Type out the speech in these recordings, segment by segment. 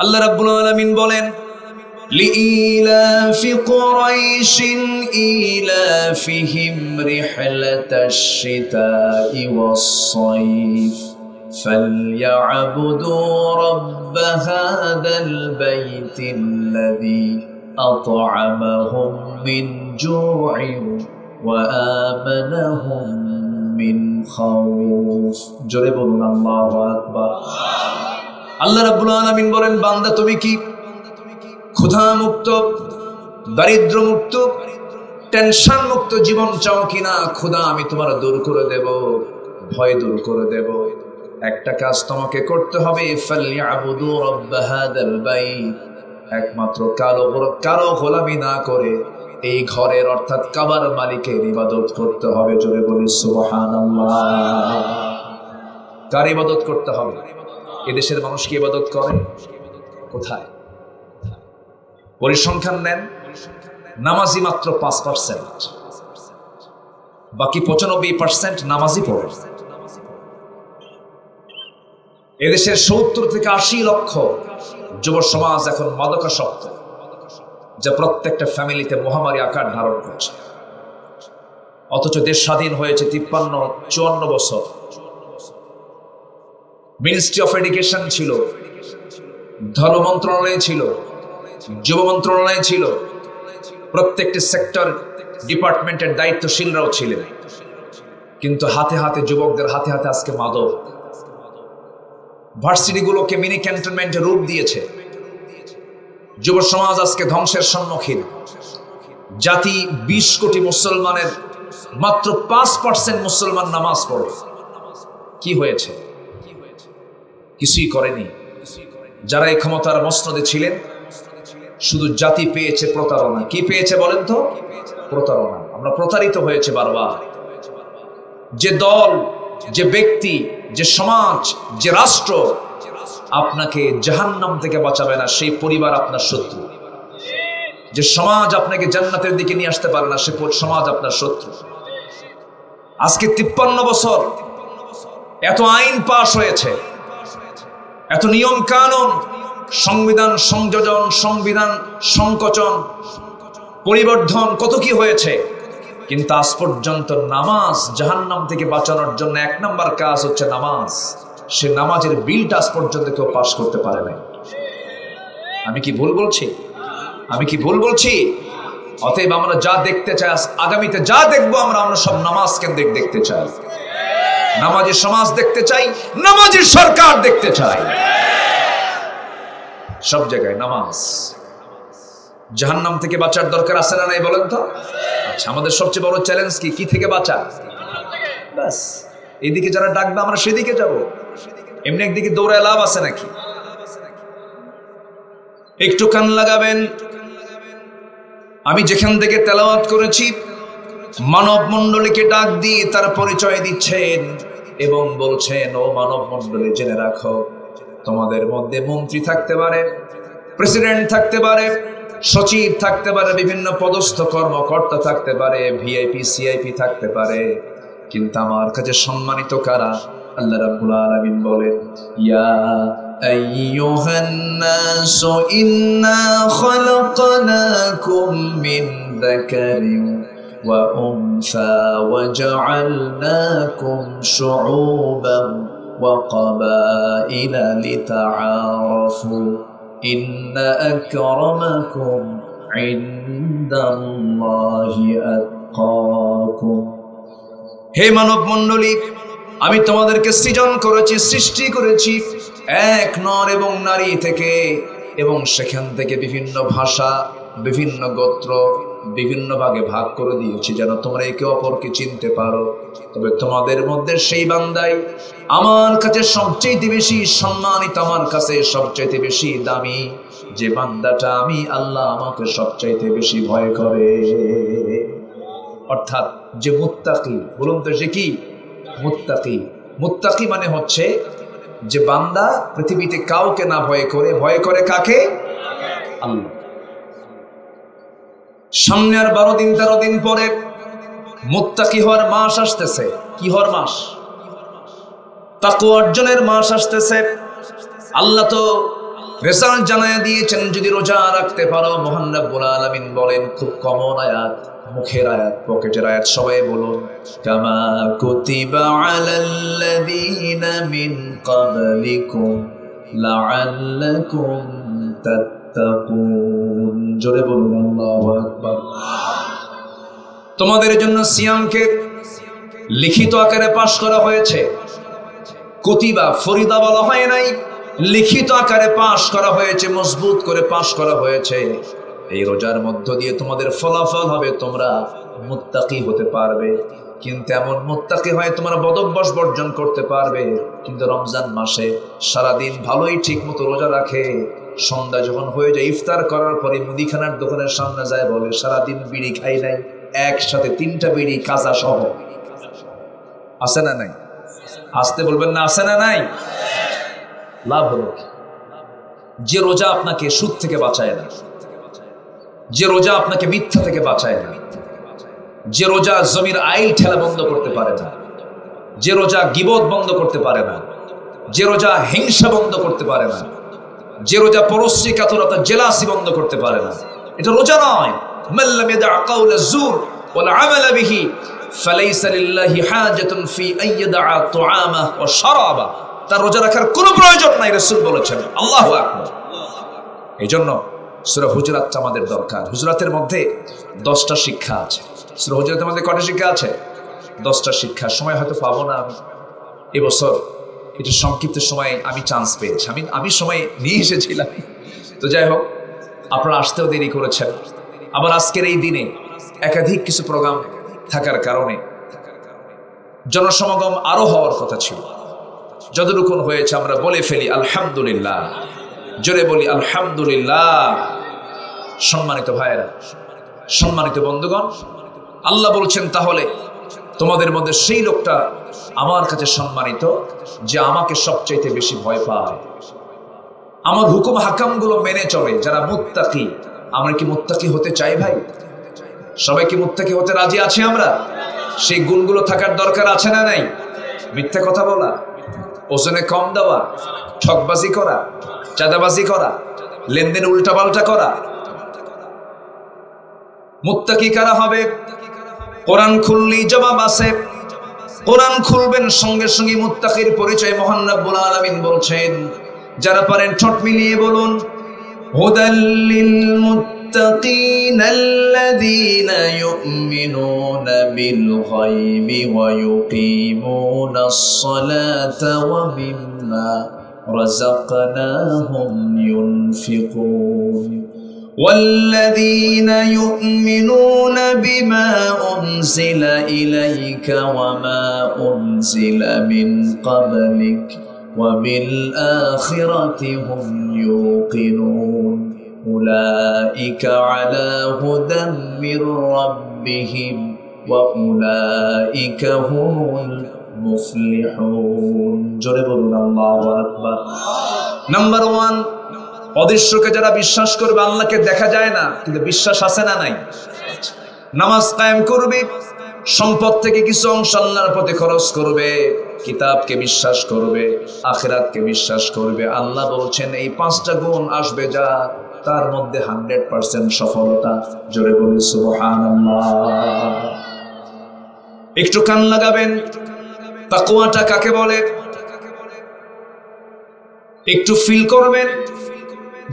আল্লাহ রাব্বুল আলামিন বলেন লিইলাফি কুরাইশিন ইলাফিহিম রিহলাতাশ শিতাই ওয়াস-সাইফ ফালইয়াবুদু রাব্ব হাযাল বাইতিল্লাযী আত'আমাহুম মিন জু'ইন ওয়া আমানাহুম মিন খাউফ। জোরে বলুন আল্লাহু আকবার। আল্লাহ রাব্বুল আলামিন বলেন, বান্দা তুমি কি ক্ষুধা মুক্ত, দারিদ্র মুক্ত, টেনশন মুক্ত জীবন চাও কিনা? ক্ষুধা আমি তোমার দূর করে দেব, ভয় দূর করে দেব। একটা কাজ তোমাকে করতে হবে, ফালইয়াবুদু রাব্ব হাযাল বাইত, একমাত্র কারো গোলামি না করে এই ঘরের অর্থাৎ কাবার মালিকের ইবাদত করতে হবে। জোরে বলি সুবহানাল্লাহ। কার ইবাদত করতে হবে? এদেশের মানুষ কি ইবাদত করে? কোথায়? পরিসংখ্যান নেন, নামাজি মাত্র 5%, বাকি 95% নামাজি পড়ে। এদেশের 70 থেকে 80 লক্ষ যুব সমাজ এখন মাদকাসক্ত, যা প্রত্যেকটা ফ্যামিলিতে মহামারী আকার ধারণ করছে। অথচ দেশ স্বাধীন হয়েছে 53-54 বছর। মিনিস্ট্রি অফ এডুকেশন ছিল, ধর্ম মন্ত্রণালয় ছিল, যুব মন্ত্রণালয় ছিল, প্রত্যেকটি সেক্টর ডিপার্টমেন্টের দায়িত্বশীলরাও ছিলেন। কিন্তু হাতে হাতে যুবকদের হাতে হাতে আজকে মাদক। ভার্সিটিগুলোকে মিনি ক্যান্টনমেন্টে রূপ দিয়েছে। যুব সমাজ আজকে ধ্বংসের সম্মুখীন। জাতি 20 কোটি মুসলমানের মাত্র 5% মুসলমান নামাজ পড়ে। কি হয়েছে? কিছুই করেনি। যারা এই ক্ষমতার মসনদে ছিলেন, শুধু জাতি পেয়েছে প্রতারণা। কি পেয়েছে বলেন তো? প্রতারণা। আমরা প্রতারিত হয়েছে বারবার। যে দল, যে ব্যক্তি, যে সমাজ, যে রাষ্ট্র আপনাকে জাহান্নাম থেকে বাঁচাবে না, সেই পরিবার আপনার শত্রু। যে সমাজ আপনাকে জান্নাতের দিকে নিয়ে আসতে পারে না, সে সমাজ আপনার শত্রু। আজকে 53 বছর এত আইন পাশ হয়েছে, এত নিয়ম কানুন, সংবিধান সংযোজন, সংবিধান সংকোচন, পরিবর্ধন, কত কি হয়েছে, কিন্তু আজ পর্যন্ত নামাজ জাহান্নাম থেকে বাঁচানোর জন্য 1 নম্বর কাজ হচ্ছে নামাজ। সে নামাজের বিলটা আজ পর্যন্ত কেউ পাশ করতে পারে না। আমি কি ভুল বলছি? আমি কি ভুল বলছি? অতএব আমরা যা দেখতে চাই, আগামীতে যা দেখবো আমরা সব নামাজ কেন্দ্রিক দেখতে চাই। নামাজের সমাজ দেখতে চাই, নামাজের সরকার দেখতে চাই। সব জায়গায় নামাজ। জাহান্নাম থেকে বাঁচার দরকার আছে না নাই বলেন তো? আচ্ছা, আমাদের সবচেয়ে বড় চ্যালেঞ্জ কি থেকে বাঁচা? ব্যাস, এইদিকে যারা ডাকবে আমরা সেদিকে যাব। এমনি একদিকে দৌড়ায় লাভ আছে নাকি? একটু কান লাগাবেন। আমি যেখান থেকে তেলাওয়াত করেছি, মানব মণ্ডলীকে ডাক দিয়ে তার পরিচয় দিচ্ছেন এবং বলছেন, ও মানব মণ্ডলী, জেনে রাখো, তোমাদের মধ্যে মন্ত্রী থাকতে পারে, প্রেসিডেন্ট থাকতে পারে, সচিব থাকতে পারে, বিভিন্ন পদস্থ কর্মকর্তা থাকতে পারে, ভিআইপি সিআইপি থাকতে পারে, কিন্তু আমার কাছে সম্মানিত কারা? আল্লাহ রাব্বুল আলামিন বলেন, ইয়া আইয়ুহান নাসু ইন্না খালাকনাকুম মিন যাকারিন ওয়া উনসা ওয়া জাআলনাকুম শুউবান ওয়া ক্বাবাইলা লিতাআরাফু ইন্না আকরামাকুম ইনদাল্লাহি আতকাকুম। হে মানব মণ্ডলী, আমি তোমাদেরকে সৃজন করেছি, সৃষ্টি করেছি এক নর এবং নারী থেকে, এবং সেখান থেকে বিভিন্ন ভাষা, বিভিন্ন গোত্র, বিভিন্ন ভাগে ভাগ করে দিয়েছি যেন তোমরা একে অপরকে চিনতে পারো। তবে তোমাদের মধ্যে সেই বান্দাই আমার কাছে সবচেয়ে বেশি সম্মানিত, আমার কাছে সবচেয়ে বেশি দামি, যে বান্দাটা আমি আল্লাহ আমাকে সবচাইতে বেশি ভয় করে। অর্থাৎ যে মুত্তাকি। বলুন তো সে কি? মুত্তাকি। মুত্তাকি মানে হচ্ছে যে বান্দা পৃথিবীতে কাউকে না ভয় করে, ভয় করে কাকে? আল্লাহ। সামনে আর 12 দিন 13 দিন পরে মুত্তাকি হওয়ার মাস আসতেছে। কি হওয়ার মাস? তাকওয়া অর্জনের মাস আসতেছে। আল্লাহ তো রেজাল্ট জানায়া দিয়েছেন যদি রোজা রাখতে পারো। মহান রব্বুল আলামিন বলেন, খুব কমন আয়াত, মুখের আয়াত, পকেটের আয়াত, সবাই বলুন, কামা কুতিবা আলাল্লাযীনা মিন ক্বাবলিকুম লাআল্লাকুম তাত্তাকুন। জোরে বলুন আল্লাহু আকবার। তোমাদের জন্য সিয়ামকে লিখিত আকারে পাশ করা হয়েছে। কুতিবা, ফরিদা বলা হয় নাই, লিখিত আকারে পাশ করা হয়েছে, মজবুত করে পাশ করা হয়েছে। এই রোজার মধ্য দিয়ে তোমাদের ফলাফল হবে, তোমরা মুত্তাকি হতে পারবে। কিন্তু এমন মুত্তাকি হয় তোমরা বদভ্যাস বর্জন করতে পারবে। কিন্তু রমজান মাসে সারাদিন ভালোই ঠিক মতো রোজা রাখে, সন্ধ্যা যখন হয়ে যায় ইফতার করার পরে মুদিখানার দোকানের সামনে যায়, বলে সারাদিন বিড়ি খাই নাই, একসাথে 3টা বিড়ি কাজা সহ। আছে না নাই? আসতে বলবেন না, আছে না নাই? লাভ হলো কি? যে রোজা আপনাকে সুদ থেকে বাঁচায় না, যে রোজা আপনাকে মিথ্যা থেকে বাঁচায় না, যে রোজা জমির আইল ঠেলা বন্ধ করতে পারে না, যে রোজা গীবত বন্ধ করতে পারে না, যে রোজা হিংসা বন্ধ করতে পারে না, যে রোজা পরশ্রী কাতরতা জেলাসি বন্ধ করতে পারে না, এটা রোজা নয়। মাল্লাম ইয়াদা কাউলা যুর ওয়াল আমালা বিহি ফালাইসা লিল্লাহি হাজাতুন ফি আইয়াদা তুআমা ওয়া শারাবা। তার রোজা রাখার কোনো প্রয়োজন নাই, রাসূল বলেছেন। আল্লাহু আকবার। এইজন্য সূরা হুজুরাত আমাদের দরকার। হুজুরাতের মধ্যে 10টা শিক্ষা আছে। সূরা হুজুরাতের মধ্যে কয়টা শিক্ষা আছে? 10টা শিক্ষা। সময় হয়তো পাবো না আমি এবছর, এটা সংক্ষিপ্ত সময়ে আমি চান্স পেয়েছি, আমি সময় নিয়ে এসেছিলাম। তো যাই হোক, আপনারা আসতেও দেরি করেছেন। আবার আজকের এই দিনে একাধিক কিছু প্রোগ্রাম থাকার কারণে জনসমাগম আরো হওয়ার কথা ছিল। যতটুকু হয়েছে আমরা বলে ফেলি আলহামদুলিল্লাহ। জোরে বলি আলহামদুলিল্লাহ। সম্মানিত ভাইয়েরা, সম্মানিত বন্ধুগণ, আল্লাহ বলছেন, তাহলে তোমাদের মধ্যে সেই লোকটা আমার কাছে সম্মানিত যে আমাকে সবচাইতে বেশি ভয় পায়, আমার হুকুম হাকামগুলো মেনে চলে, যারা মুত্তাকি। আমরা কি মুত্তাকি হতে চাই ভাই? সবাই কি মুত্তাকি হতে রাজি আছে? আমরা সেই গুণগুলো থাকার দরকার আছে না নাই? মিথ্যা কথা বলা, ওজনে কম দেওয়া, ঠকবাজি করা, চাঁদাবাজি করা, লেনদেন উল্টাপাল্টা করা। মুত্তাকি কারা হবে? কোরআন খুললেই জবাব আছে। কোরআন খুলবেন, সঙ্গে সঙ্গে মুত্তাকির পরিচয় মহান রব্বুল আলামিন বলছেন। যারা পারেন ঠোঁট মিলিয়ে বলুন, হুদাল্লিল মুত্তাকিনা আল্লাযীনা ইউমিনুনা বিল গায়বি ওয়া ইউকিমুনাস সালাতা ওয়া মিম্মা রাযাকনাহুম ইউনফিকুন। والذين يؤمنون بما أنزل إليك وما أنزل من قبلك وبالآخرة هم يوقنون أولئك على هدى من ربهم وأولئك هم المفلحون. জোরে বলুন আল্লাহু আকবার। নাম্বার 1, অদৃশ্যকে যারা বিশ্বাস করবে, আল্লাহকে দেখা যায় না কিন্তু বিশ্বাস আছে না নাই? নামাজ কায়েম করবে, সম্পদ থেকে কিছু অংশ আল্লাহর পথে খরচ করবে, কিতাবকে বিশ্বাস করবে, আখিরাতকে বিশ্বাস করবে। আল্লাহ বলছেন এই 5টা গুণ আসবে যা, তার মধ্যে 100% সফলতা। জোরে বলি সুবহানাল্লাহ। একটু কান লাগাবেন, তাকওয়াটা কাকে বলে একটু ফিল করবেন।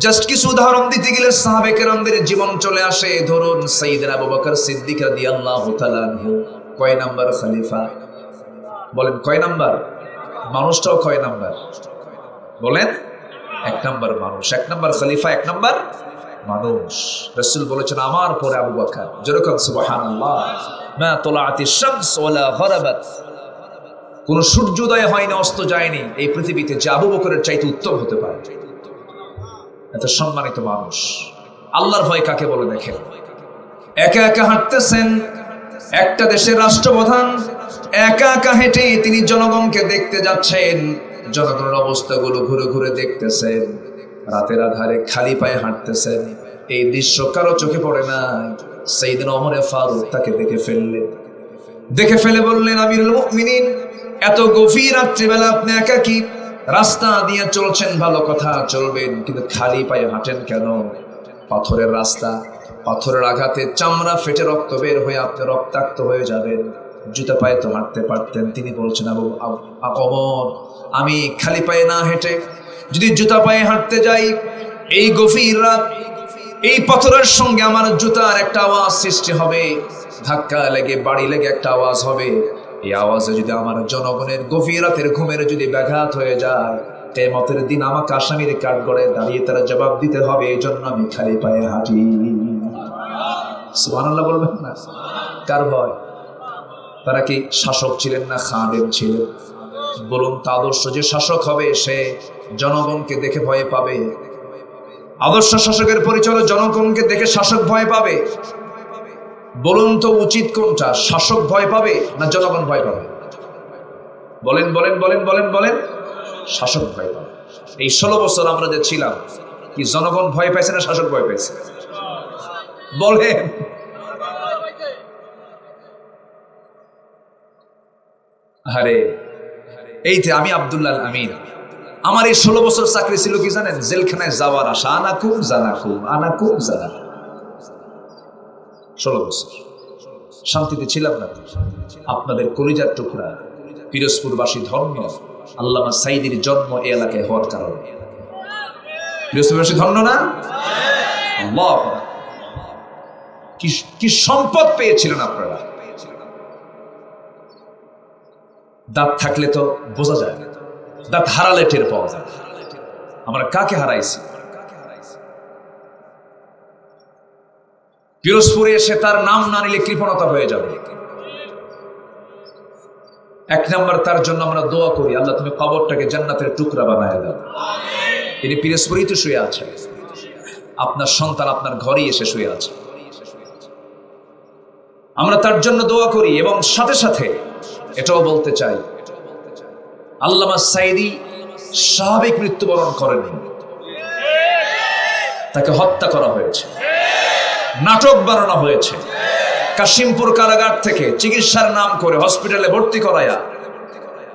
জাস্ট কিছু উদাহরণ দিতে গেলে সাহাবে কেরামদের জীবন চলে আসে। ধরুন সাইয়েদনা আবু বকর সিদ্দিক রাদিয়াল্লাহু তাআলা আনহু কয় নাম্বার খলিফা? বলেন কয় নাম্বার? মানুষটাও কয় নাম্বার? বলেন 1 নাম্বার মানুষ, 1 নাম্বার খলিফা, 1 নাম্বার মানুষ। রাসূল বলেছেন আমার পরে আবু বকর। যেরকম সুবহানাল্লাহ, মা তালাআতিশ শামস ওয়ালা গরাবাত, কোন সূর্যোদয় হয়নি, অস্ত যায়নি এই পৃথিবীতে যে আবু বকরের চাইতে উত্তম হতে পারে। এত সম্মানিত মানুষ। আল্লাহর ভয় কাকে বলে দেখেন। একা একা হাঁটতেছেন, একটা দেশের রাষ্ট্রপ্রধান একা একা হেঁটে তিনি জনগণকে দেখতে যাচ্ছেন, জনগণের অবস্থাগুলো ঘুরে ঘুরে দেখতেছেন, রাতের আধারে খালি পায়ে হাঁটতেছেন। এই দৃশ্য কারো চোখে পড়ে না। সাইয়েদনা ওমরে ফারুক তাকে দেখে ফেলে বললেন, আমিরুল মুমিনিন, এত গভীর রাত্রিবেলা আপনি একা কি? রাস্তা দিয়ে চলছেন, ভালো কথা, চলবেন, কিন্তু খালি পায়ে হাঁটেন কেন? পাথরের রাস্তা, পাথরের আঘাতে চামড়া ফেটে রক্ত বের হয়ে আপনি রক্তাক্ত হয়ে যাবেন। জুতা পায়ে তো হাঁটতে পারতেন। তিনি বলছেন, ওমর, আমি খালি পায়ে না হেঁটে যদি জুতা পায়ে হাঁটতে যাই, এই গভীর রাত, এই পাথরের সঙ্গে আমার জুতার একটা আওয়াজ সৃষ্টি হবে, ধাক্কা লেগে বাড়ি লেগে একটা আওয়াজ হবে। এই আওয়াজে যদি আমার জনগণের গভীর রাতের ঘুমের যদি ব্যাঘাত হয়ে যায়, কিয়ামতের দিন আমাকে আসামির কাঠগড়ে দাঁড়িয়ে তারা জবাব দিতে হবে, এই জন্য আমি খালি পায়ে হাঁটি। সুবহানাল্লাহ বলবেন না? কার ভয়? তারা কি শাসক ছিলেন না খাদেম ছিলেন? বলুন তো, আদর্শ যে শাসক হবে সে জনগণকে দেখে ভয় পাবে? আদর্শ শাসকের পরিচয় জনগণকে দেখে শাসক ভয় পাবে? বলুন তো উচিত কোনটা? শাসক ভয় পাবে না জনগণ ভয় পাবে? বলেন বলেন বলেন বলেন বলেন। শাসক ভয় পাবে। এই 16 বছর আমরা যে ছিলাম, কি জনগণ ভয় পাইছে না শাসক ভয় পাইছে? বলেন। আরে এইতে আমি আব্দুল্লাহ আমিন, আমার এই 16 বছর চাকরি ছিল কি জানেন? জেলখানায় যাওয়ার আশা, আনাকুম জানাকুম, আনাকুম জানা। 16 বছর শান্তিতে ছিলাম না? আপনাদের কলিজার টুকরা পিরোজপুরবাসী ধন্য আল্লামা সাইদির জন্ম এই এলাকায় হওয়ার কারণে। পিরোজপুরবাসী ধন্য না? আল্লাহ, কি সম্পদ পেয়েছিলেন আপনারা। দাঁত থাকলে তো বোঝা যায় না, দাঁত হারালে টের পাওয়া যায়। আমরা কাকে হারাইছি? পিরোজপুরে এসে তার নাম না নিলে কৃপণতা হয়ে যাবে। 1 নাম্বার, তার জন্য আমরা দোয়া করি, আল্লাহ তুমি কবরটাকে জান্নাতের টুকরা বানায় দাও। তিনি পিরোজপুরেই তো শুয়ে আছে, আপনার সন্তান আপনার ঘরেই এসে শুয়ে আছে। আমরা তার জন্য দোয়া করি এবং সাথে সাথে এটাও বলতে চাই, আল্লামা সাইদি স্বাভাবিক মৃত্যুবরণ করেননি, তাকে হত্যা করা হয়েছে, নাটক বানানো হয়েছে। কাশিমপুর কারাগার থেকে চিকিৎসার নাম করে হসপিটালে ভর্তি করায়া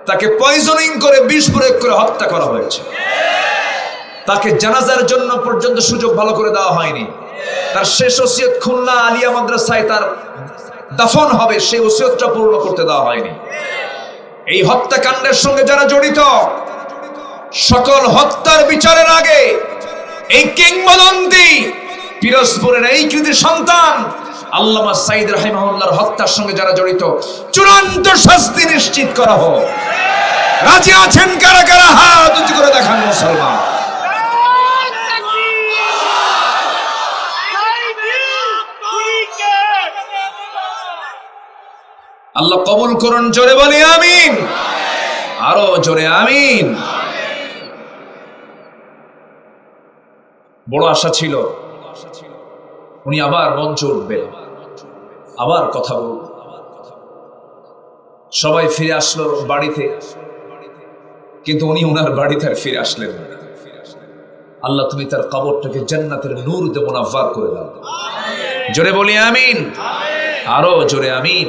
তাকে পয়জনিং করে বিষ প্রয়োগ করে হত্যা করা হয়েছে। তাকে জানাজার জন্য পর্যন্ত সুযোগ ভালো করে দেওয়া হয়নি। তার শেষ ওসিয়ত খুলনা আলিয়া মাদ্রাসায় তার দাফন হবে, সেই ওসিয়তটা পূর্ণ করতে দেওয়া হয়নি। এই হত্যাকাণ্ডের সঙ্গে যারা জড়িত, সকল হত্যার বিচারের আগে এই কিংবদন্তি পিরোজপুরের এই কৃতি সন্তান আল্লামা সাইদ রাহিমাহুল্লাহর হত্যার সঙ্গে যারা জড়িত, চূড়ান্ত শাস্তি নিশ্চিত করা হোক। রাজি আছেন কারা কারা? হাত উঁচু করে দেখান মুসলমান। আল্লাহ কবুল করুন, জোরে বলি আমিন, আরো জোরে আমিন। বড় আশা ছিল উনি আবার মঞ্চে উঠবেন, আবার কথা বলবেন। সবাই ফিরে আসলো বাড়িতে, কিন্তু উনি ওনার বাড়িতে আর ফিরে আসলেন না। আল্লাহ তুমি তার কবরটাকে জান্নাতের নূর দিয়ে মুনাফফার করে দাও। জোরে বলি আমিন, আরো জোরে আমিন।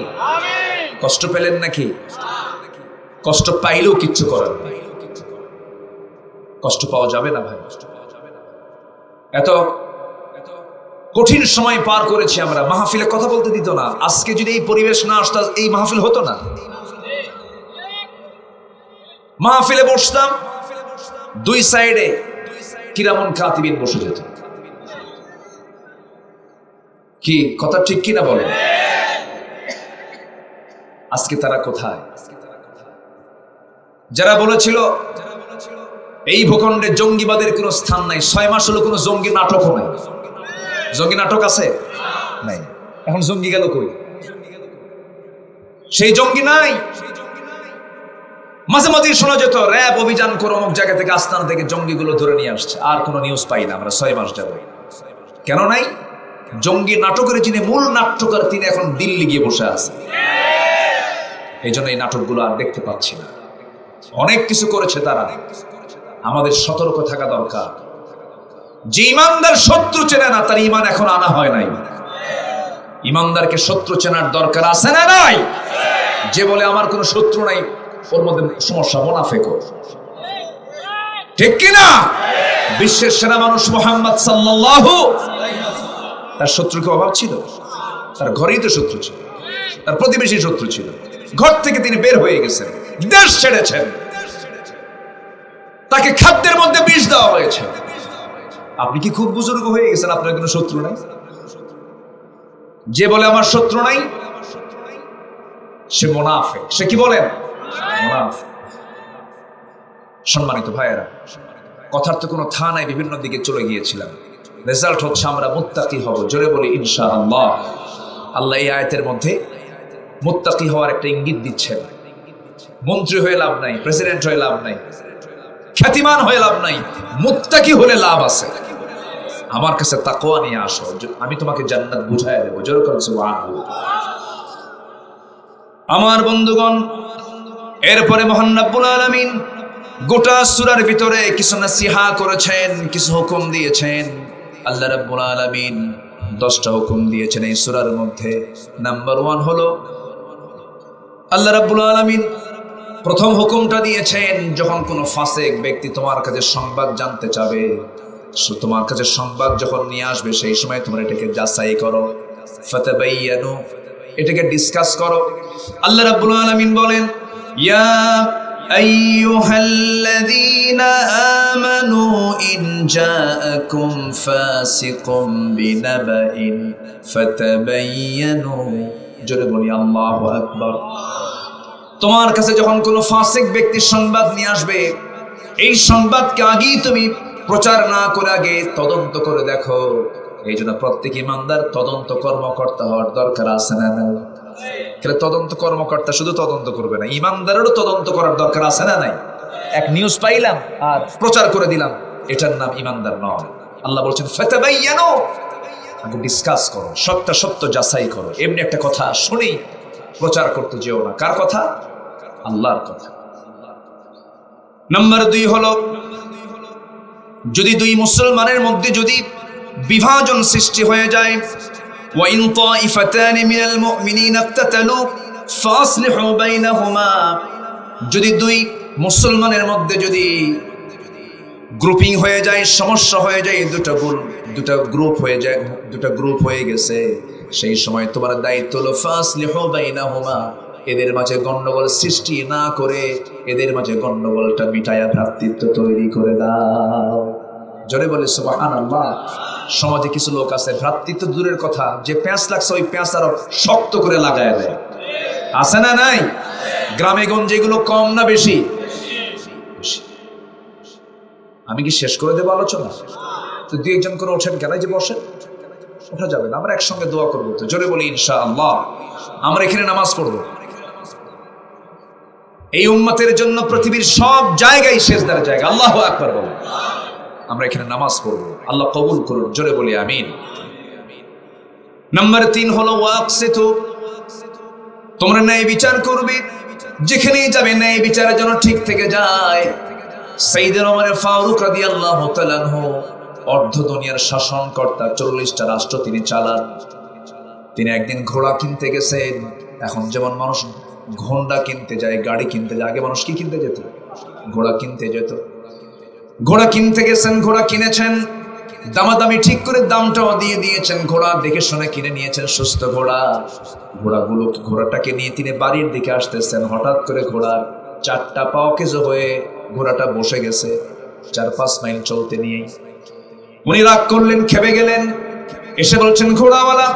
কষ্ট পেলেন নাকি? কষ্ট পাইলেও কিচ্ছু করার নাই, কষ্ট পাওয়া যাবে না ভাই। এত কঠিন সময় পার করেছি আমরা। মাহফিলে কথা বলতে দিত না। আজকে যদি এই পরিবেশ না আসতো, এই মাহফিল হতো না। মাহফিলে বসতাম, 2 সাইডে কিরামন কাতিবিন বসে যেত। কি কথা ঠিক কিনা বলেন? আজকে তারা কোথায়? যারা বলেছিল এই ভূখণ্ডে জঙ্গিবাদের কোনো স্থান নাই, 6 মাস হলো কোনো জঙ্গি নাটকও নাই। জঙ্গি নাটক আছে? নাই। এখন জঙ্গি গেল কই? সেই জঙ্গি নাই। মাঝে মাঝে শোনা যেত র‍্যাব অভিযান করে অমুক জায়গা থেকে, আস্তানা থেকে জঙ্গিগুলো ধরে নিয়ে আসছে। আর কোনো নিউজ পাই না আমরা 6 মাস যাবে। কেন নাই? জঙ্গি নাটকের যিনি মূল নাট্যকার, তিনি এখন দিল্লি গিয়ে বসে আছে। এই জন্য এই নাটকগুলো আর দেখতে পাচ্ছি না। অনেক কিছু করেছে তারা, আমাদের সতর্ক থাকা দরকার। যে ইমানদার শত্রু চেনে না, তার ইমান এখন আনা হয় নাই। ইমানদারকে শত্রু চেনার দরকার আছে না নাই? যে বলে আমার কোনো শত্রু নাই, ওর মধ্যে সমস্যা, মুনাফিক। ঠিক কিনা? বিশ্বের সেরা মানুষ মুহাম্মদ সাল্লাল্লাহু, তার শত্রুকে অভাব ছিল? তার ঘরেই তো শত্রু ছিল, তার প্রতিবেশী শত্রু ছিল। ঘর থেকে তিনি বের হয়ে গেছেন, দেশ ছেড়েছেন, তাকে খাদ্যের মধ্যে বিষ দেওয়া হয়েছে। আপনি কি খুব বুজুর্গ হয়ে গেছেন, আপনার কোনো শত্রু নাই? যে বলে আমার শত্রু নাই, সে মুনাফিক। সে কি বলেন? মুনাফিক। সম্মানিত ভাইয়েরা, কথার তো কোনো থা নাই, বিভিন্ন দিকে চলে গিয়েছিলাম। রেজাল্ট হচ্ছে আমরা মুত্তাকি হব। জোরে বলি ইনশাআল্লাহ। আল্লাহ এই আয়াতের মধ্যে মুত্তাকি হওয়ার একটা ইঙ্গিত দিচ্ছেন। মন্ত্রী হয়ে লাভ নাই, প্রেসিডেন্ট হয়ে লাভ নাই, খ্যাতিমান হয়ে লাভ নাই, মুত্তাকি হলে লাভ আছে। আমার কাছে তাকওয়া নিয়ে আসো, আমি তোমাকে জান্নাত বুঝায় দেবো। জোরে করে সুবহানাল্লাহ। আমার বন্ধুগণ, এরপরে মহান রব্বুল আলামিন গোটা সূরার ভিতরে কিছু নসিহা করেছেন, কিছু হুকুম দিয়েছেন। আল্লাহ রাব্বুল আলামিন 10টা হুকুম দিয়েছেন এই সূরার মধ্যে। নাম্বার 1 হলো আল্লাহ রাব্বুল আলামিন প্রথম হুকুমটা দিয়েছেন, যখন কোনো ফাসিক ব্যক্তি তোমার কাছে সংবাদ জানতে চাবে, তোমার কাছে সংবাদ যখন নিয়ে আসবে, সেই সময় তোমরা এটাকে যাচাই করো, ফাতাবায়ানু, এটাকে ডিসকাস করো। আল্লাহ রাব্বুল আলামিন বলেন, ইয়া আইয়ুহাল্লাযীনা আমানু ইন জাআকুম ফাসিকুম বিনাবাইন ফাতাবায়ানু। জোরে বলি আল্লাহু আকবার। তোমার কাছে যখন কোনো ফাসিক ব্যক্তির সংবাদ নিয়ে আসবে, এই সংবাদকে আগেই তুমি প্রচার না করে আগে তদন্ত করে দেখো। এই জন্য প্রত্যেক ইমানদার তদন্ত কর্মকর্তা হওয়ার দরকার আছে না নাই? তদন্ত কর্মকর্তা শুধু তদন্ত করবে না, ইমানদারেরও তদন্ত করার দরকার আছে না নাই? এক নিউজ পাইলাম আর প্রচার করে দিলাম, এটার নাম ইমানদার নয়। আল্লাহ বলছেন ফাতাবায়ানু, আগে ডিসকাস করো, সত্যটা সত্য যাচাই করো। এমনি একটা কথা শুনেই প্রচার করতে যেও না। কার কথা? আল্লাহর কথা। নাম্বার 2 হলো, যদি দুই মুসলমানের মধ্যে যদি বিভাজন সৃষ্টি হয়ে যায়, ওয়া ইন তাইফাতানি মিনাল মুমিনিনা ইকতাতালু ফাসলিহু বাইনাহুমা, যদি দুই মুসলমানের মধ্যে যদি গ্রুপিং হয়ে যায়, সমস্যা হয়ে যায়, দুটো গ্রুপ হয়ে গেছে, সেই সময় তোমার দায়িত্ব হলো ফাসলিহু বাইনাহুমা, এদের মাঝে গন্ডগোল সৃষ্টি না করে এদের মাঝে গন্ডগোলটা মিটায়া ভ্রাতৃত্ব তৈরি করে দাও। জোরে বলে সুবহানাল্লাহ। সমাজে কিছু লোক আছে, ভ্রাতৃত্ব দূরের কথা, যে প্যাঁচ লাগছে ওই প্যাঁচ আরো শক্ত করে লাগায় দেয়। আছে না নাই? গ্রামে গঞ্জে এগুলো কম না বেশি? আমি কি শেষ করে দেবো আলোচনা? তো 2-1 করে ওঠেন, কেন যে বসেন? ওঠা যাবে না। আমরা একসঙ্গে দোয়া করবো তো। জোরে বলি ইনশাআল্লাহ। আমরা এখানে নামাজ পড়বো। এই উম্মতের জন্য পৃথিবীর সব জায়গায় সেজদার জায়গা। আল্লাহু আকবার বলুন। আমরা এখানে নামাজ পড়বো, আল্লাহ কবুল করুন। জোরে বলি আমিন। নাম্বার 3 হলো ওয়াকসিতু, তোমরা ন্যায় বিচার করবে। যেখানেই যাবে ন্যায় বিচারের জন্য ঠিক থেকে যায়। সাইয়েদনা ওমর ফারুক রাদিয়াল্লাহু তাআলা আনহু অর্ধ দুনিয়ার শাসনকর্তা, 40টা রাষ্ট্র তিনি চালান। তিনি একদিন ঘোড়া কিনতে গেছেন। এখন যেমন মানুষ ঘোড়া কিনতে যায়, গাড়ি কিনতে যায়, আগে মানুষ কি কিনতে যেত? ঘোড়া কিনতে যেত। ঘোড়া কিনতে গেছেন, ঘোড়া কিনেছেন, দামাদামি ঠিক করে দামটাও দিয়ে দিয়েছেন। ঘোড়া দেখে শুনে কিনে নিয়েছেন, সুস্থ ঘোড়া। ঘোড়াটাকে নিয়ে তিনি বাড়ির দিকে আসতেছেন। হঠাৎ করে ঘোড়ার 4টা পা অকেজো হয়ে ঘোড়াটা বসে গেছে। 4-5 মাইল চলতে নিয়ে উনি রাগ করলেন, খেপে গেলেন। এসে বলছেন, ঘোড়াওয়ালা,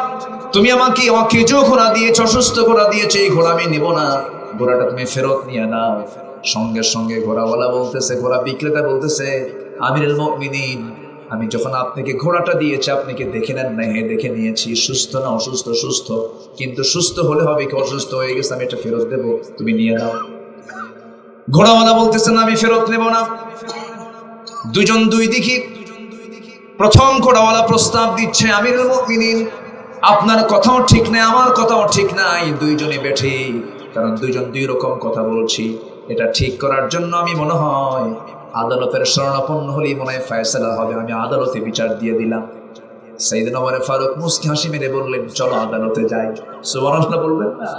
তুমি আমাকে অকেজো ঘোড়া দিয়েছ, অসুস্থ ঘোড়া দিয়েছ, এই ঘোড়া আমি নেব না, ঘোড়াটা তুমি ফেরত নিয়ে নাও। সঙ্গে সঙ্গে ঘোড়াওয়ালা বলতেছে, ঘোড়া বিক্রেতা বলতেছে, আমিরুল মুমিনিন, আমি যখন আপনাকে ঘোড়াটা দিয়েছি আপনি কি দেখে নেন না? হ্যাঁ দেখে নিয়েছি। সুস্থ না অসুস্থ? সুস্থ। কিন্তু সুস্থ হলে হবে কি, অসুস্থ হয়ে গেছে, আমি এটা ফেরত দেবো, তুমি নিয়ে নাও। ঘোড়াওয়ালা বলতেছে, না আমি ফেরত নেব না। দুজন দুই দিকে। প্রথম ঘোড়াওয়ালা প্রস্তাব দিচ্ছে, আমিরুল মুমিনিন, আপনার কথাও ঠিক নাই, আমার কথাও ঠিক নাই, দুইজনই বেঠিক, কারণ দুইজন দুই রকম কথা বলছি। এটা ঠিক করার জন্য আমি মনে হয় আদালতের শরণাপন্ন হলেই মনে হয় ফয়সালা হবে, আমি আদালতে বিচার দিয়ে দিলাম। সাইয়েদনা ওমর ফারুক মুস্কি হাসি মেরে বললেন, চলো আদালতে যাই। সুবহানাল্লাহ বলবেন না?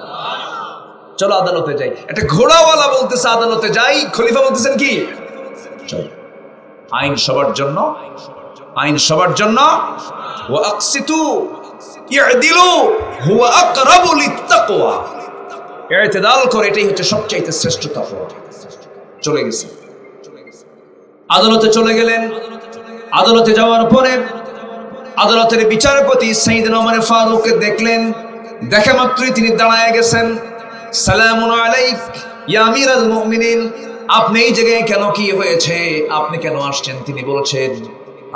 চলো আদালতে যাই। একটা ঘোড়াওয়ালা বলতেছে আদালতে যাই, খলিফা বলতেছেন কি চলো। আইন সবার জন্য, আইন সবার জন্য। ওয়া আকসিতু ইয়াদিলু হুয়া আকরাবু লিত্তাকওয়া, ইতিদাল করে, এটাই হচ্ছে সবচেয়ে শ্রেষ্ঠ তাকওয়া। চলে গেছে, আদালতে চলে গেলেন। আদালতে যাওয়ার পরে আদালতের বিচারপতি সাইয়েদনা ওমর ফারুককে দেখলেন। দেখা মাত্রই তিনি দাঁড়ায় গেছেন। সালামুন আলাইক ইয়া আমিরাল মুমিনিন, আপনি এই জায়গায় কেন, কি হয়েছে, আপনি কেন আসছেন? তিনি বলছেন,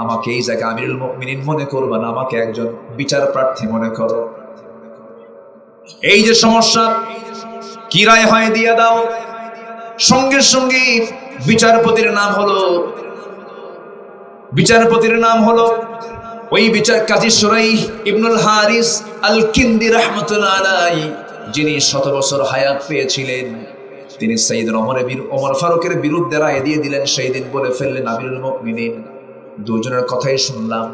আমাকে এই জায়গায় আমিরুল মুমিনিন মনে করবা না, আমাকে একজন বিচার প্রার্থী মনে করো। এই যে সমস্যা, কি রায় হয় দিয়ে দাও। সঙ্গে সঙ্গে বিচারপতির নাম হলো ওই কাজী শুরাইহ ইবনুল হারিস আল কিন্দি রাহমাতুল্লাহ আলাইহি, যিনি 100 বছর হায়াত পেয়েছিলেন। তিনি সাইয়েদনা ওমর ফারুকের বিরুদ্ধে রায় দিয়ে দিলেন। সেই দিন বলে ফেললেন, আমিরুল মুমিনিন, দুজনের কথাই শুনলাম,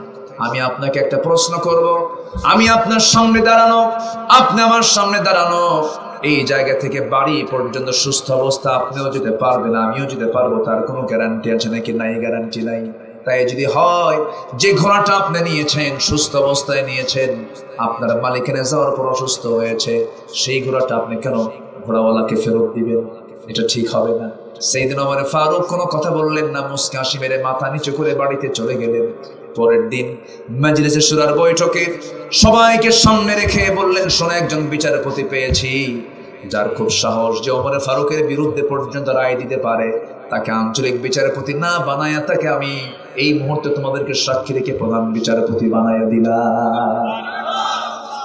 আমি আপনাকে একটা প্রশ্ন করব। আমি আপনার সামনে দাঁড়ানো, আপনি আমার সামনে দাঁড়ানো, এই জায়গা থেকে বাড়ি পর্যন্ত সুস্থ অবস্থা আপনিও যেতে পারবেন, আমিও যেতে পারবো, তার কোনো গ্যারান্টি আছে নাকি? নাই, গ্যারান্টি নাই। তাই যদি হয় যে ঘোড়াটা আপনি নিয়েছেন, সুস্থ অবস্থায় নিয়েছেন, আপনার মালিকানা যাওয়ার পর অসুস্থ হয়েছে, সেই ঘোড়াটা আপনি কেন ঘোড়াওয়ালাকে ফেরত দিবেন? এটা ঠিক হবে না। সাইয়েদনা ওমর ফারুক কোনো কথা বললেন না, মুস্কি হাসি মেরে মাথা নিচু করে বাড়িতে চলে গেলেন। পরের দিন মাজলিসে শুরার বৈঠকে সবাইকে সামনে রেখে বললেন, শোনো, একজন বিচারপতি পেয়েছি যার খুব সাহস, যে ওমর ফারুকের বিরুদ্ধে পর্যন্ত রায় দিতে পারে। তাকে আঞ্চলিক বিচারপতি না বানায়া, তাকে আমি এই মুহূর্তে তোমাদেরকে সাক্ষী রেখে প্রধান বিচারপতি বানায়া দিলাম।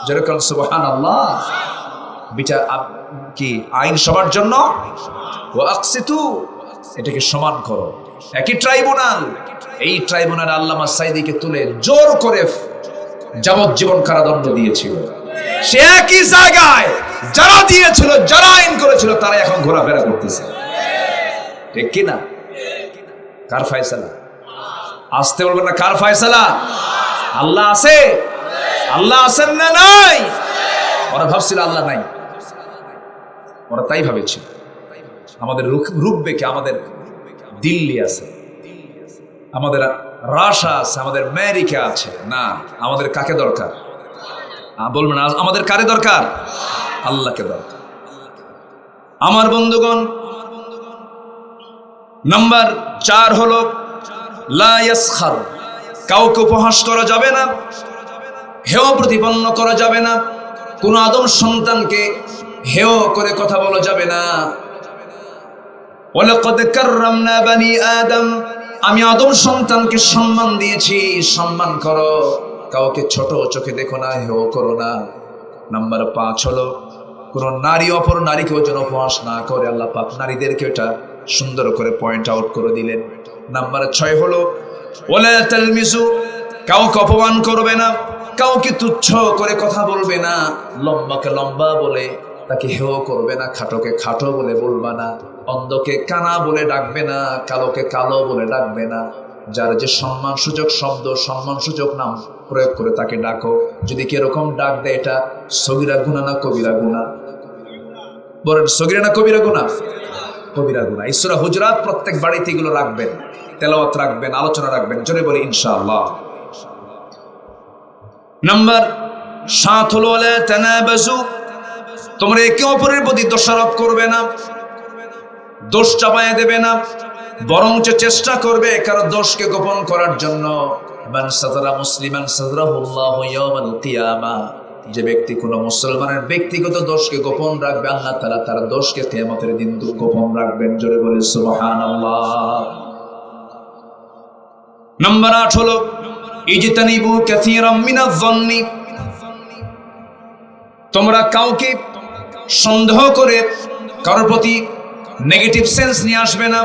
যেরকম সুবহানাল্লাহ। বিচার কি আইন সবার জন্য, ওয়া আকসিতু, এটাকে সমান করো। একই ট্রাইব্যুনাল, এই ট্রাইব্যুনাল আল্লামা সাইদিকে তুলে জোর করে যাবজ্জীবন কারাদণ্ড দিয়েছিল। সে একই জায়গায় যারা দিয়েছিল, যারা আইন করেছিল, তারা এখন ঘোরাফেরা করতেছে। ঠিক কি না? কার ফয়সালা? আসতে বলবেন না, কার ফয়সালা? আল্লাহ আছে, আল্লাহ আছেন না নাই? ওরা ভাবছিল আল্লাহ নাই, ওরা তাই ভাবেছিল আমাদের রূপবেকে, আমাদের দিল্লি আছে, আমাদের রাশা আছে, আমাদের আমেরিকা আছে। না, আমাদের কাকে দরকার? বলবেন আমাদের কারে দরকার? আল্লাহকে দরকার। আমার বন্ধুগণ, নাম্বার 4 হলো লা ইয়াসখার, কাউকে উপহাস করা যাবে না, হেয় প্রতিপন্ন করা যাবে না, কোন আদম সন্তানকে হেয় করে কথা বলা যাবে না। ওয়ালাকাদ কাররামনা বানি আদম, আমি আদম সন্তানকে সম্মান দিয়েছি, সম্মান করো, কাউকে ছোট চোখে দেখো না, হেয় করো না। নাম্বার 5 হলো কোন নারী অপর নারীকেও যেন উপহাস না করে। আল্লাহ পাক নারীদেরকে এটা সুন্দর করে পয়েন্ট আউট করে দিলেন। নাম্বার 6 হলো ওয়ালা তালমিজু, কাউকে অপমান করবে না, কাউকে তুচ্ছ করে কথা বলবে না, লম্বাকে লম্বা বলে তাকে হেয় করবে না, খাটোকে খাটো বলে বলবা না, অন্ধকে কানা বলে ডাকবে না, কালোকে কালো বলে ডাকবে না। যার যে সম্মানসূচক শব্দ, সম্মানসূচক নাম প্রয়োগ করে তাকে ডাকো। যদি কিরকম ডাক দেয়, এটা সগীরা গুনাহ না কবিরা গুনাহ? বলেন, সগীরা না কবিরা গুনাহ? কবিরা গুনাহ। এই সূরা হুজরাত প্রত্যেক বাড়িতে এগুলো রাখবেন, তেলাওয়াত রাখবেন, আলোচনা রাখবেন, জোরে বলি ইনশাআল্লাহ। নাম্বার 7 হলো ওয়ালা তানাবাজু, তোমরা একে অপরের প্রতি দোষারোপ করবে না, দোষ চাপায় দেবে না, বরঞ্চ চেষ্টা করবে কারো দোষকে গোপন করার জন্য। মান সাতারা মুসলিমান সাতারাহুল্লাহু ইয়াওমাল কিয়ামা, যে ব্যক্তি কোনো মুসলমানের ব্যক্তিগত দোষকে গোপন রাখবে, আল্লাহ তাআলা তার দোষকে কিয়ামতের দিন গোপন রাখবেন। জোরে বলে সুবহানাল্লাহ। নাম্বার 8 হলো ইজতানিবু কাসীরাম মিনাজ-যন্নি, তোমরা কাউকে সন্দেহ করে কারোর প্রতি নেগেটিভ সেন্স নিয়ে আসবে না,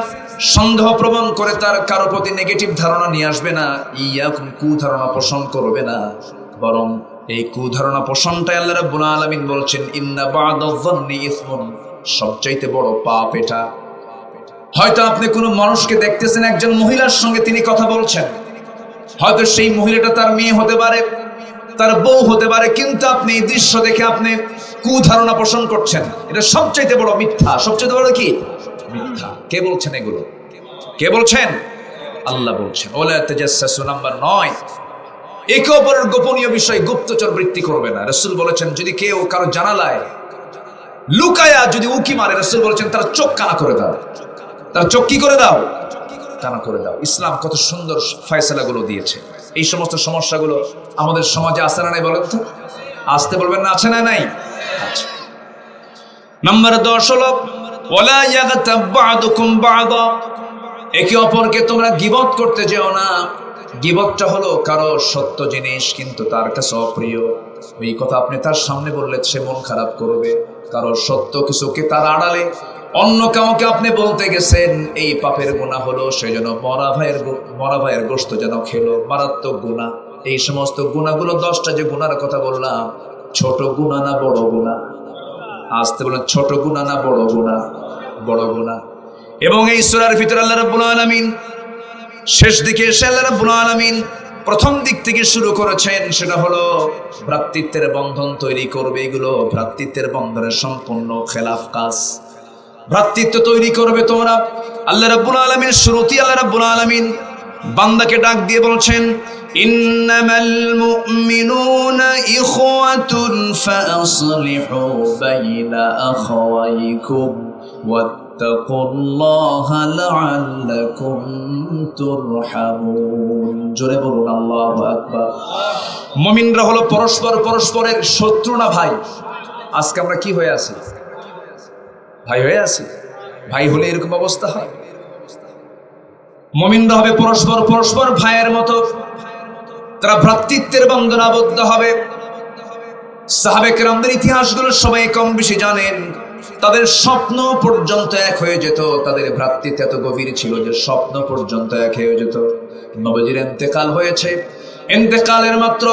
সন্দেহ প্রবণ করে তার কারোর প্রতি নেগেটিভ ধারণা নিয়ে আসবে না, ইয়াকুম কুধারণা পোষণ করবে না। বরং এই কুধারণা পোষণটাই আল্লাহ রাব্বুল আলামিন বলছেন, ইন্না বা'দায-যন্নি ইসমুন, সবচাইতে বড় পাপ এটা। হয়তো আপনি কোনো মানুষকে দেখতেছেন, একজন মহিলার সঙ্গে তিনি কথা বলছেন, হয়তো সেই মহিলাটা তার মেয়ে হতে পারে, তার বউ হতে পারে, কিন্তু আপনি এই দৃশ্য দেখে আপনি কুধারণা পোষণ করছেন। এটা সবচাইতে বড় মিথ্যা। সবচাইতে বড় কি? মিথ্যা। কে বলছেন এগুলো? কে বলছেন? আল্লাহ বলছেন ওয়ালা তাজাসসু, নাম্বার 9, একে অপরের গোপনীয় বিষয় গুপ্তচর বৃত্তি করবে না। রাসূল বলেছেন যদি কেউ কারো জানালায় লুকায়া যদি উকি মারে, রাসূল বলেছেন তার চোখ কানা করে দাও, তার চোখ কি করে দাও? কানা করে দাও। ইসলাম কত সুন্দর ফয়সালাগুলো দিয়েছে। এই সমস্ত সমস্যাগুলো আমাদের সমাজে আছে না নাই বলেন তো? আসতে বলবেন না, আছে না নাই? আচ্ছা। নাম্বার 10 হলো ওয়ালা ইয়াগতাব বা'দুকুম বা'দা, একে অপরকে তোমরা গীবত করতে যেও না। গীবতটা হলো কারো সত্য জিনিস কিন্তু তার কাছে অপ্রিয়, এই কথা আপনি তার সামনে বললে সে মন খারাপ করবে। কারো সত্য কিছুকে তার আড়ালে অন্য কাউকে আপনি বলতে গেছেন, এই পাপের গুনাহ হলো সেজন্য মরা ভাইয়ের গোশত যেন খেলো, মারাত্মক গুনাহ। এই সমস্ত গুনাহগুলো 10টা যে গুনার কথা বললাম, ছোট গুনাহ না বড় গুনাহ? আসতে বলেন, ছোট গুনাহ না বড় গুনাহ? বড় গুনাহ। এবং এই সূরার ভিতরে আল্লাহ রাব্বুল আলামিন শেষ দিকে এসে আল্লাহ রাব্বুল আলামিন প্রথম দিক থেকে শুরু করেছেন, সেটা হলো ভ্রাতৃত্বের বন্ধন তৈরি করবে। এগুলো ভ্রাতৃত্বের বন্ধনের সম্পূর্ণ খেলাফ কাজ। ভ্রাতৃত্ব তৈরি করবে তোমরা। আল্লাহ রাব্বুল আলামিন শুরুতেই আল্লাহ রাব্বুল আলামিন বান্দাকে ডাক দিয়ে বলছেন ইন্নামাল মুমিনুনা ইখওয়াতুন ফাসলিহু বাইনা আখাওয়াইকুম ওয়াত্তাকুল্লাহা লাআল্লাকুম তুরহামুন। জোরে বলুন আল্লাহু আকবার। মুমিনরা হলো পরস্পরের শত্রু না ভাই? আজকে আমরা কি হয়ে আছি? ভাই হয়ে আছি। ভাই হলে এরকম অবস্থা হয়? মুমিনরা হবে পরস্পর ভাইয়ের মতো, তারা ভ্রাতৃত্বের বন্ধনে আবদ্ধ হবে। সাহাবে কেরামদের ইতিহাসগুলো সবাই কম বেশি জানেন। তাদের স্বপ্ন পর্যন্ত এক হয়ে যেত। তাদের ভ্রাতৃত্ব এত গভীর ছিল যে স্বপ্ন পর্যন্ত এক হয়ে যেত। নবীজির ইন্তেকাল হয়েছে, ইন্তেকালের মাত্র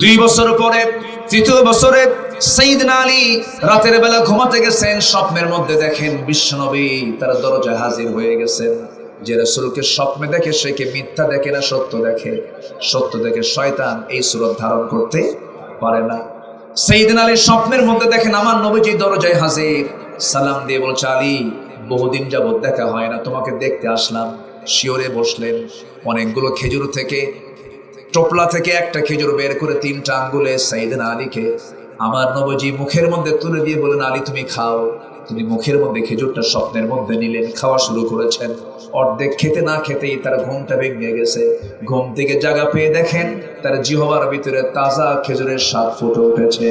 2 বছর পরে 3য় বছরে সাইয়েদনা আলী রাতের বেলা ঘুমাতে গেছেন, স্বপ্নের মধ্যে দেখেন বিশ্বনবী তার দরজায় হাজির হয়ে গেছেন। যে রাসূলকে স্বপ্নে দেখে সে কি মিথ্যা দেখে না সত্য দেখে? সত্য দেখে। শয়তান এই সুরত ধারণ করতে পারে না। সাইয়েদনা আলী স্বপ্নের মধ্যে দেখেন আমার নবীজি দরজায় হাজির। সালাম দিয়ে বলছে আলী, বহুদিন যাবত দেখা হয় না, তোমাকে দেখতে আসলাম। শিওরে বসলেন। অনেকগুলো খেজুর থেকে, টোপলা থেকে একটা খেজুর বের করে 3টা আঙ্গুলে সাইয়েদনা আলীকে আমার নবীজি মুখের মধ্যে তুলে দিয়ে বলেন আলী তুমি খাও। তিনি মুখের মধ্যে খেজুরটা স্বপ্নের মধ্যে নিলেন, খাওয়া শুরু করেছেন। অর্ধেক খেতে না খেতেই তার ঘুমটা ভেঙে গেছে। ঘুম থেকে জাগা পেয়ে দেখেন তার জিহ্বার ভিতরে তাজা খেজুরের স্বাদ ফুটে উঠেছে।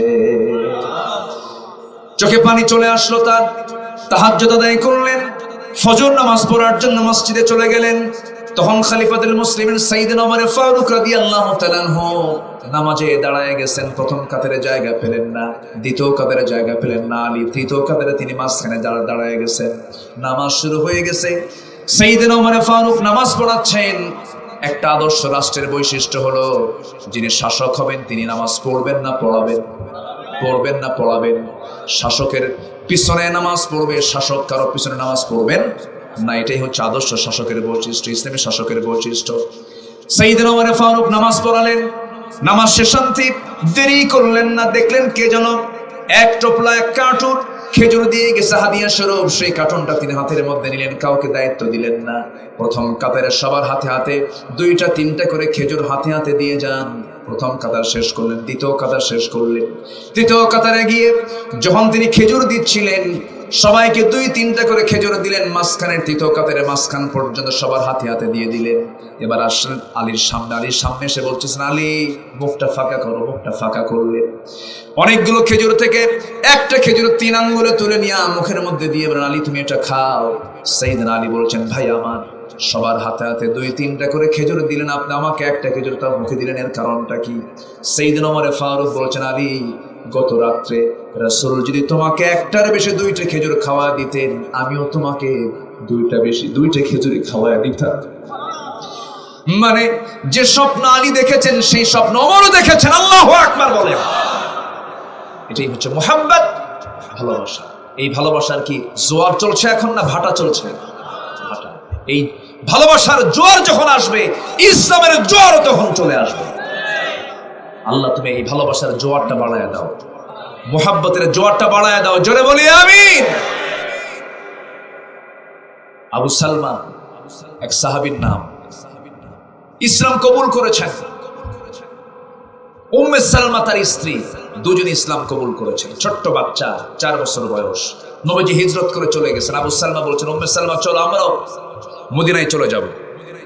চোখে পানি চলে আসলো তার। তাহাজ্জুদ আদায় করলেন, ফজর নামাজ পড়ার জন্য মসজিদে চলে গেলেন। তখন খলিফাতুল মুসলিমিন সাইয়েদনা ওমর ফারুক রাদিয়াল্লাহু তাআলা আনহু নামাজে দাঁড়ায় গেছেন। প্রথম কাতারে জায়গা পেলেন না, দ্বিতীয় কাতারে জায়গা পেলেন না আলী, তৃতীয় কাতারে তিনি মাঝখানে দাঁড়ায় গেছেন। নামাজ শুরু হয়ে গেছে। সাইয়েদনা ওমর ফারুক নামাজ পড়াচ্ছেন। একটা আদর্শ রাষ্ট্রের বৈশিষ্ট্য হলো যিনি শাসক হবেন তিনি নামাজ পড়বেন না পড়াবেন? পড়বেন না পড়াবেন? শাসকের পিছনে নামাজ পড়বে, শাসক কারো পিছনে নামাজ পড়বেন না। এটাই হচ্ছে আদর্শ শাসকের বৈশিষ্ট্য, ইসলামী শাসকের বৈশিষ্ট্য। সাইয়েদনা ওমর ফারুক নামাজ পড়ালেন। নামাজ শেষান্তে দেরি করলেন না। দেখলেন কে যেন এক টোপলা এক কার্টুন খেজুর দিয়ে গেছে হাদিয়া স্বরূপ। সেই কার্টুনটা তিনি হাতের মধ্যে নিলেন, কাউকে দায়িত্ব দিলেন না। প্রথম কাতারে সবার হাতে হাতে 2টা 3টা করে খেজুর হাতে হাতে দিয়ে যান। প্রথম কাতার শেষ করলেন, দ্বিতীয় কাতার শেষ করলেন। তৃতীয় কাতারে গিয়ে যখন তিনি খেজুর দিচ্ছিলেন সবাইকে 2-3টা করে খেজুর দিলেন। মাঝখানের তৃতীয় কাতারের মাঝখান পর্যন্ত সবার হাতে হাতে দিয়ে দিলেন। এবার আসলেন আলীর সামনে। আলীর সামনে এসে বলতেছেন আলী মুখটা ফাঁকা করো। মুখটা ফাঁকা করলেন। অনেকগুলো খেজুর থেকে একটা খেজুর 3 আঙ্গুলে তুলে নিয়ে মুখের মধ্যে দিয়ে বলেন আলী তুমি এটা খাও। সাইয়েদনা আলী বলছেন ভাই আমার, সবার হাতে হাতে 2-3টা করে খেজুর দিলেন, আপনি আমাকে একটা খেজুর তার মুখে দিলেন, এর কারণটা কি? সাইয়েদনা ওমর ফারুক বলছেন আলী গত রাত্রে রাসূল যদি তোমাকে একটার বেশি 2টা খেজুর খাওয়া দিতেন, আমিও তোমাকে 2টা খেজুরি খাওয়া দিতাম। মানে যে স্বপ্ন আলী দেখেছেন সেই স্বপ্ন ওমরও দেখেছেন। আল্লাহু আকবার বলেন। এটাই হচ্ছে মুহাব্বত, ভালোবাসা। এই ভালোবাসার কি জোয়ার চলছে এখন না ভাটা চলছে? ভাটা। এই ভালোবাসার জোয়ার যখন আসবে ইসলামের জোয়ারও তখন চলে আসবে। আল্লাহ তুমি এই ভালোবাসার জোয়ারটা বাড়ায় দাও, মুহাব্বতের জোয়ারটা বাড়ায় দাও। জোরে বলি আমিন। আবু সালমা এক সাহাবীর নাম, ইসলাম কবুল করেছেন। উম্মে সালমা তার স্ত্রী, দুজন ইসলাম কবুল করেছেন। ছোট্ট বাচ্চা, 4 বছর বয়স। নবীজি হিজরত করে চলে গেছেন। আবু সালমা বলছেন, উম্মে সালমা চলো আমরাও মদিনায় চলে যাব।